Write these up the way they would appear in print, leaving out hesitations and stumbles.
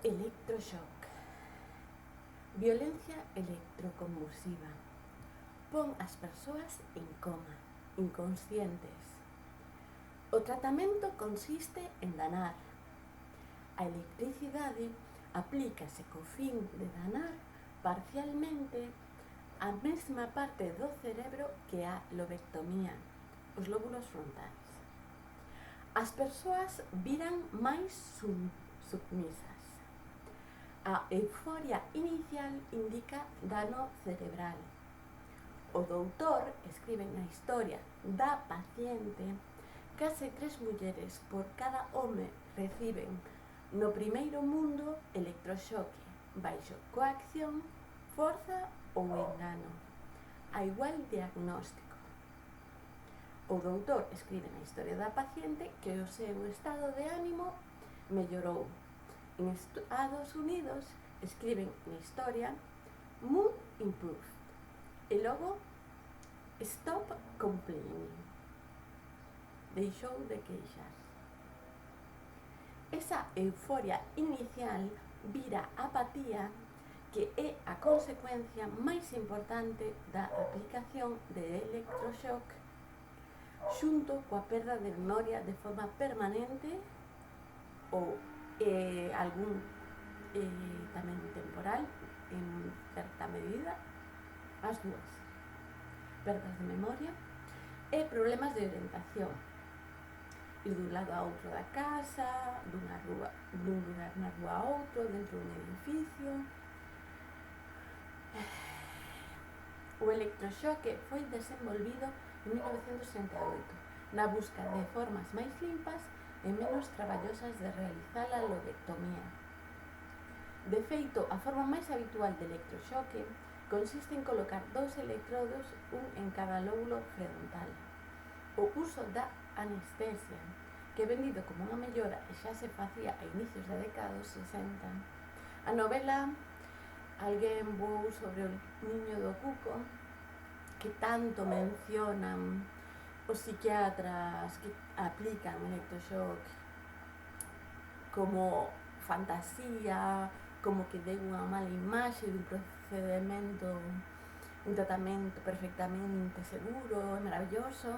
Electroshock. Violencia electroconvulsiva. Pon as persoas en coma, inconscientes. O tratamento consiste en danar. A electricidade aplícase co fin de danar parcialmente a mesma parte do cerebro que a lobectomía, os lóbulos frontais. As persoas viran máis submisas. A euforia inicial indica dano cerebral. O doutor escribe na historia da paciente case 3 mulleres por cada home reciben no primeiro mundo electroshoque baixo coacción, forza ou engano, a igual diagnóstico. O doutor escribe na historia da paciente que o seu estado de ánimo mellorou. En Estados Unidos escriben na historia mood improved e logo stop complaining, deixou de queixar. Esa euforia inicial vira apatía, que é a consecuencia máis importante da aplicación de electroshock, xunto coa perda de memoria de forma permanente ou algún tamén temporal, en certa medida, as dúas. Perdas de memoria e problemas de orientación. Ir dun lado a outro da casa, dun lugar na rúa a outro, dentro dun edificio. O electroshoque foi desenvolvido en 1968 na busca de formas máis limpas e menos traballosas de realizar a lobectomía. De feito, a forma máis habitual de electroshoque consiste en colocar 2 electrodos, un en cada lóbulo frontal. O uso da anestesia, que é vendido como unha mellora e xa se facía a inicios da década dos 60. A novela Alguén vou sobre o niño do cuco, que tanto mencionan os psiquiatras que aplican electroshock como fantasía, como que deu unha mala imaxe dun procedimento, un tratamento perfectamente seguro e maravilloso.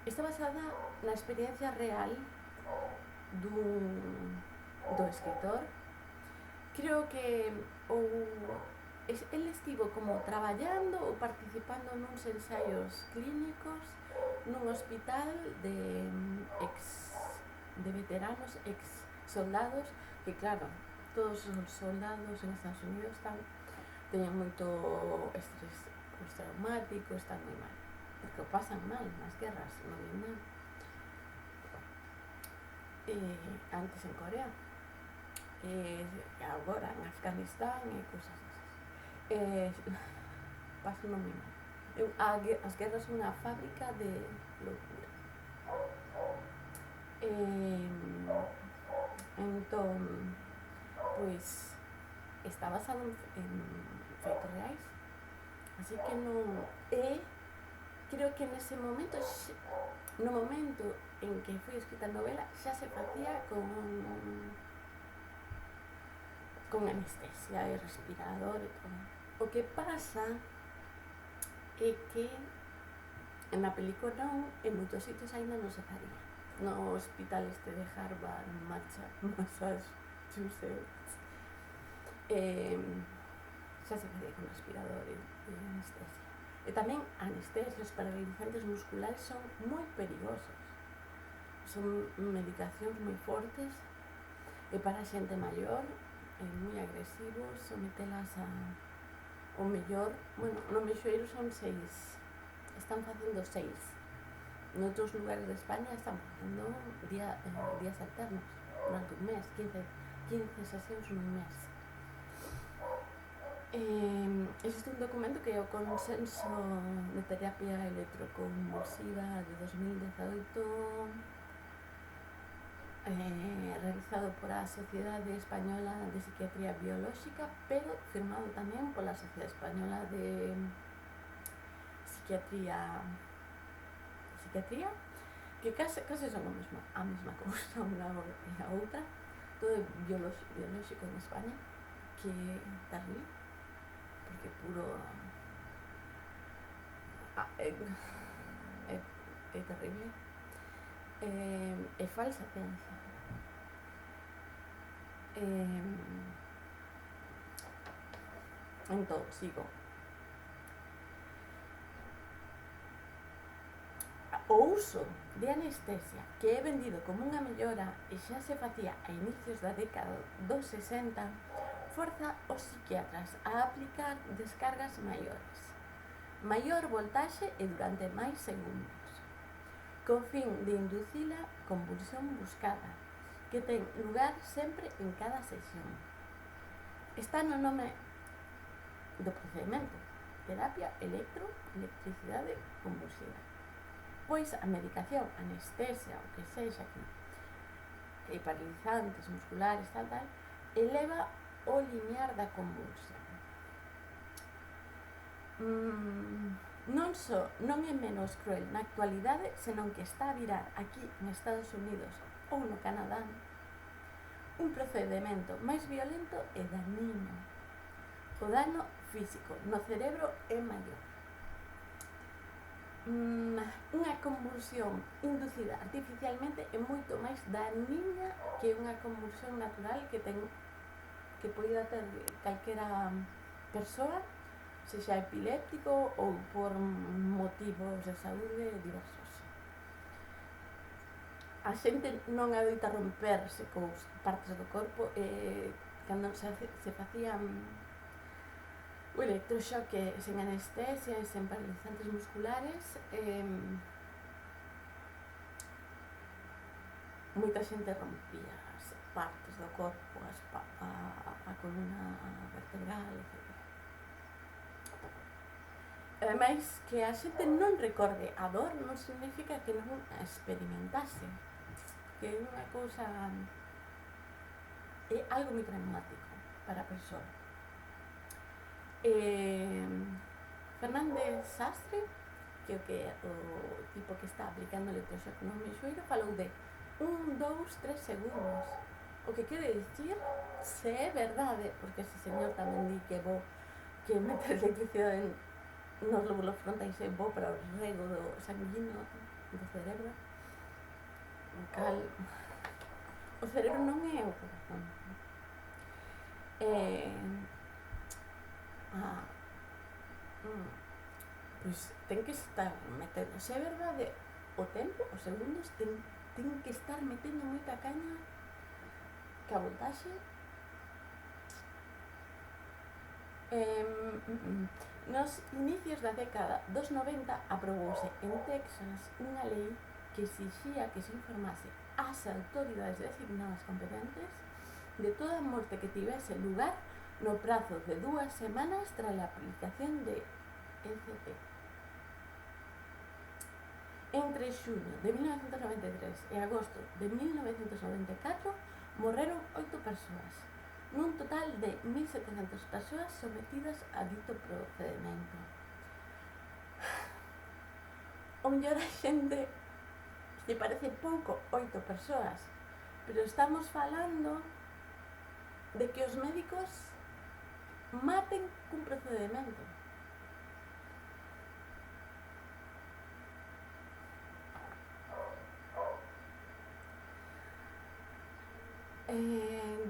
Está basada na experiencia real do escritor. Creo que el estivo como traballando ou participando nuns ensaios clínicos nun hospital de veteranos, ex soldados, que claro, todos os soldados en Estados Unidos teñen moito estrés postraumático, están moi mal, porque o pasan mal nas guerras, no Vietnam, antes en Corea, agora en Afganistán e cousas así. Pasan moi mal. As guerras son unha fábrica de loucura. Entón, pois, está basado en feitos reais, así que non creo que nese momento, no momento en que foi escrita a novela, xa se facía con anestesia e respirador e todo. O que pasa é que na película non, en moitos sitios aínda non se faría. No hospital este de Harvard, Massachusetts, xa se facía con respirador e anestesia. E tamén anestesios paralizantes musculares son moi perigosos. Son medicacións moi fortes e para a xente maior é moi agresivo sometelas ao mellor, no Meixoeiro son 6, están facendo 6. Noutros lugares de España están facendo días alternos durante un mes, 15 sesións nun mes. Existe un documento que é o Consenso de Terapia Electroconvulsiva de 2018, realizado por a Sociedade Española de Psiquiatría Biolóxica, pero firmado tamén pola Sociedade Española de Psiquiatría que case son a mesma cousa unha e a outra, todo biolóxico en España, que é terrible, porque puro é terrible, é falsa ciencia. Entón, sigo. O uso de anestesia, que é vendido como unha mellora e xa se facía a inicios da década dos 60, forza os psiquiatras a aplicar descargas maiores, maior voltaxe e durante máis segundos, con fin de inducir a convulsión buscada, que ten lugar sempre en cada sesión. Está no nome do procedimento: terapia electricidade convulsiva. Pois a medicación, anestesia, o que sexa, que paralizantes musculares, tal, eleva o limiar da convulsión. Non é menos cruel na actualidade, senón que está a virar aquí en Estados Unidos ou no Canadá un procedimento máis violento e dañino. O dano físico no cerebro é maior. Unha convulsión inducida artificialmente é moito máis dañina que unha convulsión natural que poida ter calquera persoa, sexa epiléptico ou por motivos de saúde diversos. A xente non adoita romperse cos partes do corpo cando se facían o electroshoque sen anestesia e sen paralizantes musculares. Moita xente rompía as partes do corpo, a columna vertebral, etc. Ademais, que a xente non recorde a dor non significa que non a experimentase, que é unha cousa, é algo moi traumático para a persoa. Fernández Sastre, que é o tipo que está aplicando o electroshock no mexoeiro, falou de 1, 2, 3 segundos, o que quere dicir, se é verdade, porque ese señor tamén di que é bo que meter electricidade nos lóbulos frontais é bo para o rego do sanguíneo do cerebro, o cerebro non é o corazón. Pois ten que estar metendo, se é verdade, o tempo, os segundos, ten que estar metendo moita caña, que a voltaxe. Nos inicios da década dos 90 aprobouse en Texas unha lei que exixía que se informase ás autoridades designadas competentes de toda morte que tivese lugar no prazo de 2 semanas tras a aplicación de ECT. Entre xuño de 1993 e agosto de 1994 morreron 8 persoas, nun total de 1.700 persoas sometidas a dito procedimento. O mellor a xente se parece pouco 8 persoas, pero estamos falando de que os médicos maten cun procedimento.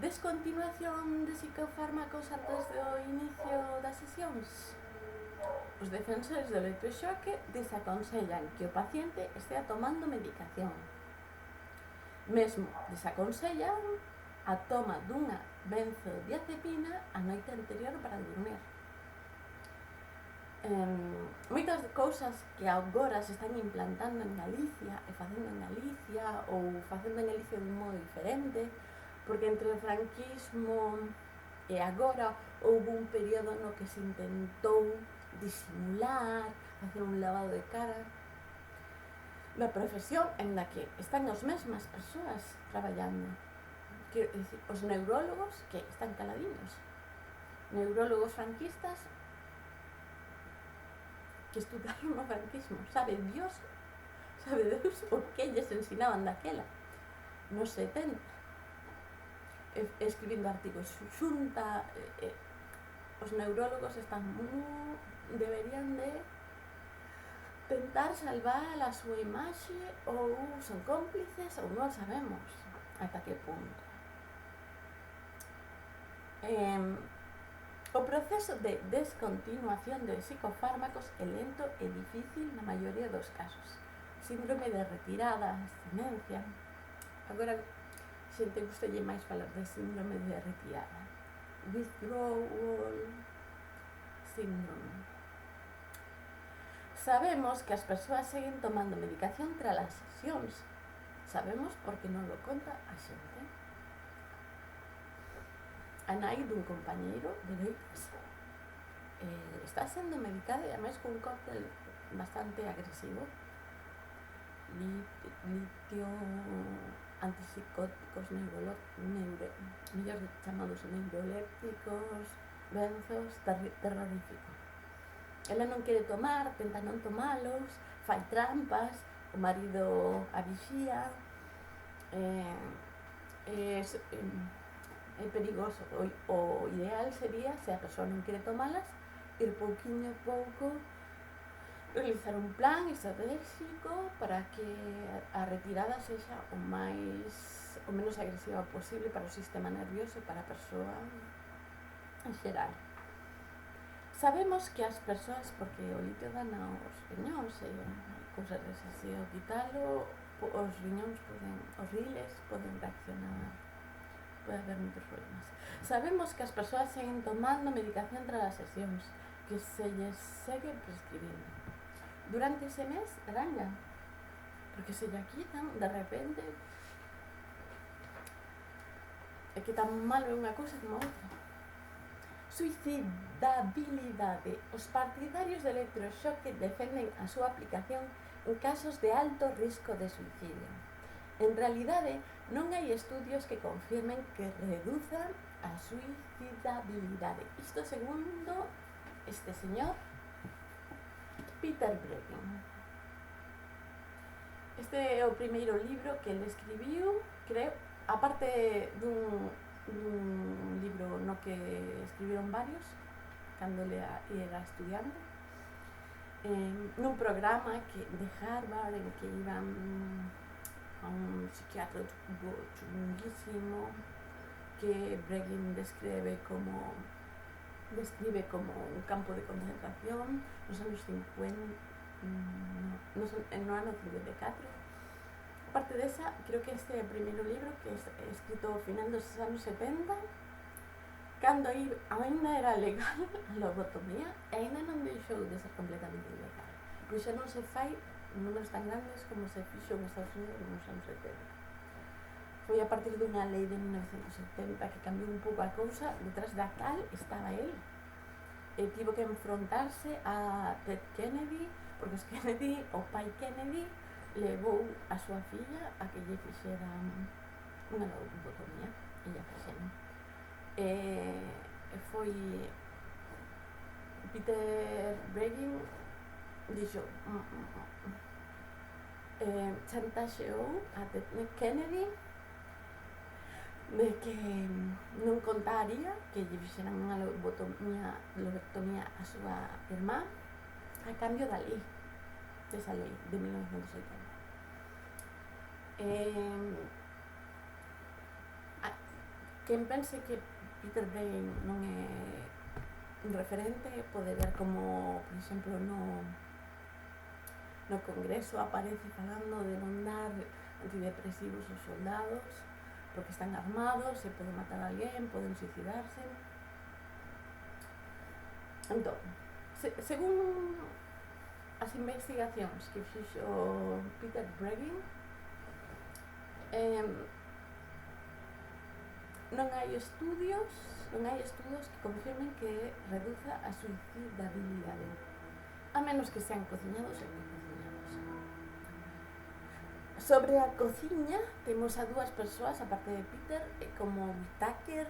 Descontinuación de psicofármacos antes do inicio das sesións. Os defensores do electroshoque desaconsellan que o paciente estea tomando medicación. Mesmo desaconsellan a toma dunha benzodiazepina a noite anterior para dormir. Moitas cousas que agora se están implantando en Galicia e facendo en Galicia ou facendo en Galicia de un modo diferente, porque entre o franquismo e agora houve un período no que se intentou disimular, facer un lavado de cara na profesión en la que están as mesmas persoas traballando. Quero dicir, os neurólogos que están caladiños, neurólogos franquistas que estudaron o franquismo, sabe Dios sabe Deus o que lles ensinaban daquela, nos 70, escribindo artigos xunta. Os neurólogos deberían de tentar salvar a súa imaxe, ou son cómplices ou non sabemos ata que punto. O proceso de descontinuación de psicofármacos é lento e difícil na maioría dos casos. Síndrome de retirada, abstinencia. Agora, xente gustalle máis falar de síndrome de retirada. Withdrawal syndrome. Sabemos que as persoas seguen tomando medicación tras as sesións. Sabemos porque non lo conta a xente. A nai dun compañeiro de Beiras está sendo medicada e ademais con un cóctel bastante agresivo. Litio, antipsicóticos, mellor chamados neurolépticos, benzos, terrorífico. Ela non quere tomar, tenta non tomalos, fai trampas, o marido a vixía, é perigoso. O ideal sería, se a persoa non quere tomalas, ir pouquiño a pouco, realizar un plan estratégico para que a retirada sexa o menos agresiva posible para o sistema nervioso e para a persoa en xeral. Sabemos que as persoas, porque o litio dana os riñóns e cousas desas, e ao quitalo, os riñóns os riles poden reaccionar, pode haber moitos problemas. Sabemos que as persoas seguen tomando medicación tras as sesións, que se lles segue prescribindo. Durante ese mes, aranga, porque se lle quitan, de repente, é que tan malo é unha cousa como outra. Suicidabilidade. Os partidarios de electroshock defenden a súa aplicación en casos de alto risco de suicidio. En realidade, non hai estudios que confirmen que reduzan a suicidabilidade. Isto segundo este señor Peter Breggin. Este é o primeiro libro que ele escribiu, creo, aparte dun libro no que escribiron varios cando ele era estudiante, nun programa de Harvard en que iban a un psiquiatra chunguísimo que Breggin describe como un campo de concentración nos anos 50, no ano 54. Aparte desa, creo que este é o primeiro libro que é escrito ao final dos anos 70, cando ainda era legal a lobotomía e ainda non deixou de ser completamente ilegal. Pois xa non se fai números tan grandes como se fixo en Estados Unidos nos anos 70. Foi a partir dunha lei de 1970 que cambiou un pouco a cousa, detrás da cal estaba él. E tivo que enfrontarse a Ted Kennedy, porque os Kennedy, o pai Kennedy, levou a súa filla a que lle fixeran unha lobotomía e lle fixeron. Foi Peter Breggin dixo chantaxeou a Ted Kennedy de que non contaría que lle fixeran unha lobotomía a súa irmá a cambio da lei, desa lei de 1980. Quen pense que Peter Breggin non é un referente pode ver como, por exemplo, no Congreso aparece falando de non dar antidepresivos aos soldados porque están armados, se poden matar a alguén, poden suicidarse. Entón, según as investigacións que fixo Peter Breggin, non hai estudos que confirmen que reduza a suicidabilidade, a menos que sean cociñados e moi cociñados. Sobre a cociña, temos a dúas persoas, aparte de Peter, como Whittaker.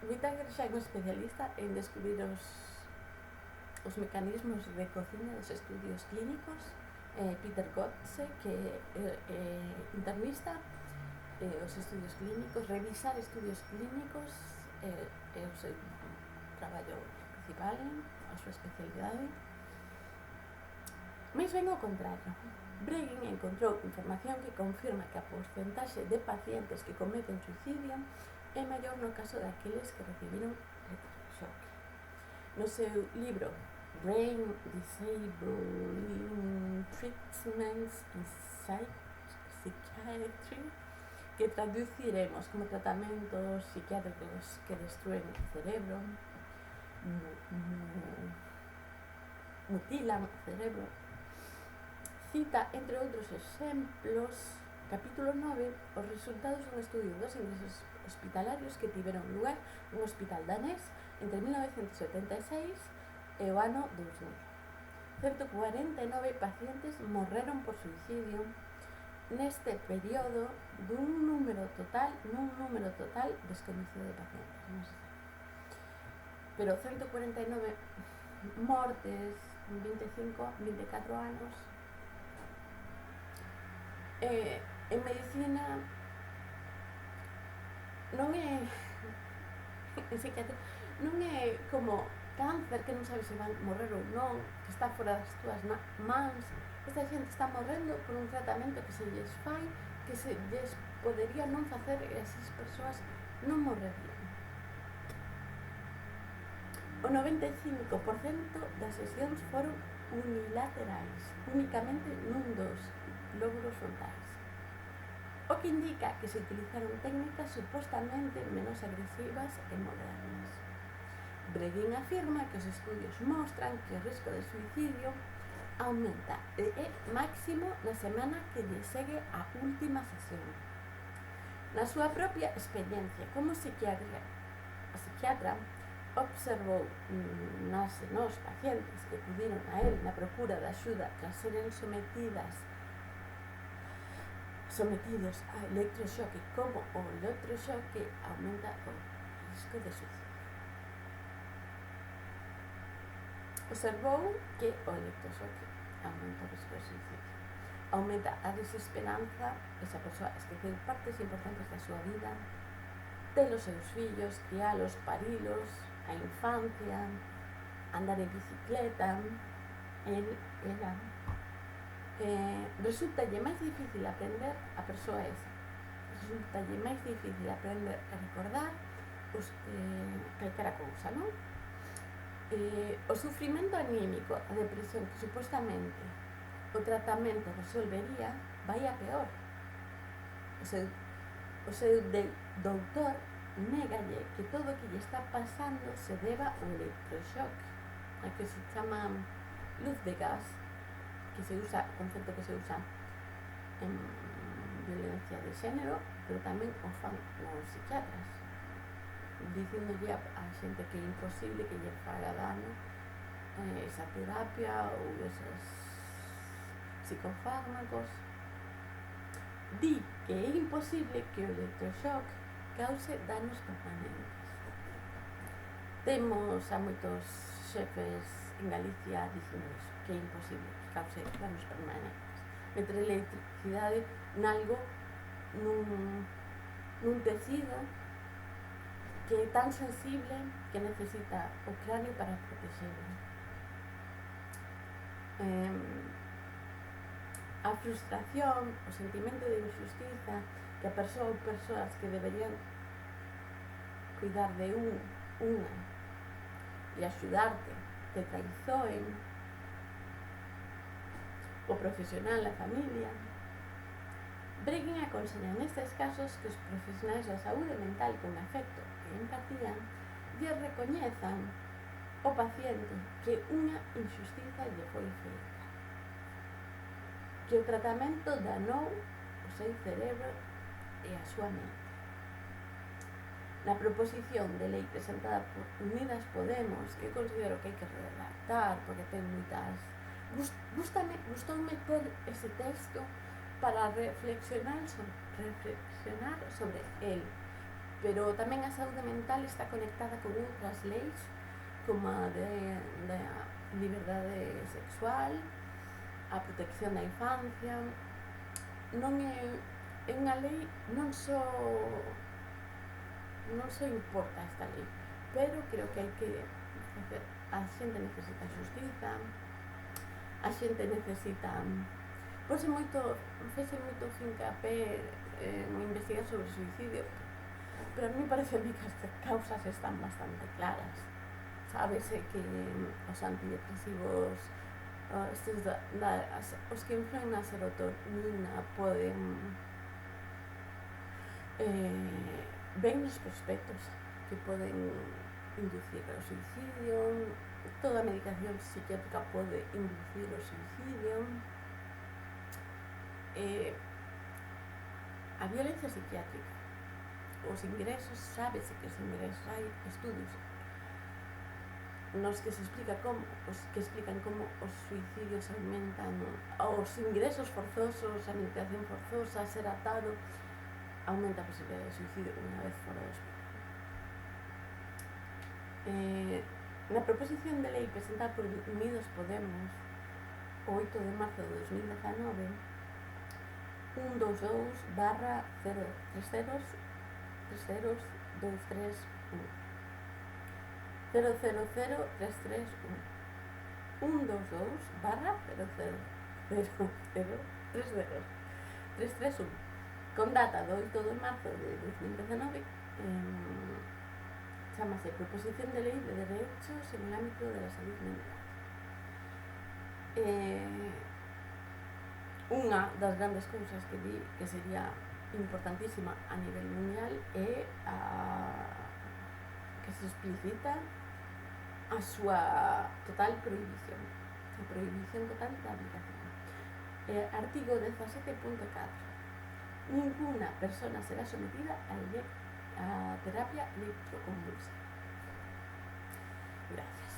Whittaker xa é un especialista en descubrir os mecanismos de cociña dos estudios clínicos, Peter Gotze, que internista os estudios clínicos, revisar estudios clínicos é o seu traballo principal, a súa especialidade. Mais ben ao contrario, Breggin encontrou información que confirma que a porcentaxe de pacientes que cometen suicidio é maior no caso daqueles que recibiron electroshock. No seu libro Brain Disabling Treatments in Psychiatry, que traduciremos como tratamentos psiquiátricos que destruen o cerebro, mutilan o cerebro, cita, entre outros exemplos, capítulo 9, os resultados dun estudio dos ingresos hospitalarios que tiveron lugar nun hospital danés entre 1976 e o ano 2000. 149 pacientes morreron por suicidio neste período nun número total desconocido de pacientes, non se sabe. Pero 149 mortes en 24 anos. En medicina non é en psiquiatría non é como cáncer que non sabes se van morrer ou non, que está fora das túas mans. Esta xente está morrendo por un tratamento que se lles fai, que se lles podería non facer e esas persoas non morrerían. O 95% das sesións foron unilaterais, únicamente nun dos lóbulos frontais, o que indica que se utilizaron técnicas supostamente menos agresivas e modernas. Breggin afirma que os estudios mostran que o risco de suicidio aumenta e é máximo na semana que lle segue a última sesión. Na súa propia experiencia como psiquiatra observou nos pacientes que acudiron a él na procura de axuda tras seren sometidos a electroshock, como o electroshock aumenta o risco de suicidio. Observou que o electroshock aumenta o risco de suicidio, aumenta a desesperanza, esa persoa esqueceu partes importantes da súa vida, ter os seus fillos, crialos, parilos, a infancia, andar en bicicleta, ela. Resultalle máis difícil aprender a persoa esa. Resultalle máis difícil aprender a recordar calquera cousa, non? O sufrimento anímico, a depresión que supostamente o tratamento resolvería, vai a peor. O seu doutor négalle que todo o que lle está pasando se deba ao electroshock, a que se chama luz de gas, que se usa, concepto que se usa en violencia de xénero, pero tamén o fan os psiquiatras, dicíndolle a xente que é imposible que lle faga dano esa terapia ou esos psicofármacos. Di que é imposible que o electroshock cause danos permanentes. Temos a moitos xefes en Galicia dicindo iso, que é imposible que cause danos permanentes. Meter electricidade nalgo, nun tecido que é tan sensible que necesita o cráneo para protegerlo. A frustración, o sentimento de injustiza que a persoa ou persoas que deberían cuidar de unha e axudarte te traizoen, o profesional, a familia. Breggin aconsella nestes casos que os profesionais da saúde mental con afecto e empatía lle recoñezan ao paciente que unha injustiza lle foi feita, que o tratamento danou o seu cerebro e a súa mente. Na proposición de lei presentada por Unidas Podemos, que considero que hai que redactar porque ten moitas... Gustoume ter ese texto para reflexionar sobre el, pero tamén a saúde mental está conectada con outras leis como a de liberdade sexual, a a protección da infancia. Non é unha lei, non só importa esta lei, pero creo que hai que facer, a xente necesita xustiza, a xente necesita fese moito fincapé investigar sobre o suicidio, pero a mí parece que as causas están bastante claras. Sábese que os antidepresivos, os que influen na serotonina poden ven nos prospectos que poden inducir o suicidio, toda a medicación psiquiátrica pode inducir o suicidio. A violencia psiquiátrica, os ingresos, sábese que os ingresos, hai estudios nos que se explican como os suicidios aumentan, os ingresos forzosos, a medicación forzosa, ser atado, aumenta a posibilidade de suicidio unha vez fora do hospital. Na proposición de lei presentada por Unidos Podemos o 8 de marzo de 2019, 122/030 0000331 122/0000331 con data do 8 de marzo de 2019. Chámase Proposición de Lei de Derechos en el ámbito de la salud mental. Unha das grandes cousas que di que sería importantísima a nivel mundial é que se explicita a súa total prohibición, a prohibición total da aplicación. Artigo 17.4. Ninguna persona será sometida a terapia electroconvulsiva. Gracias.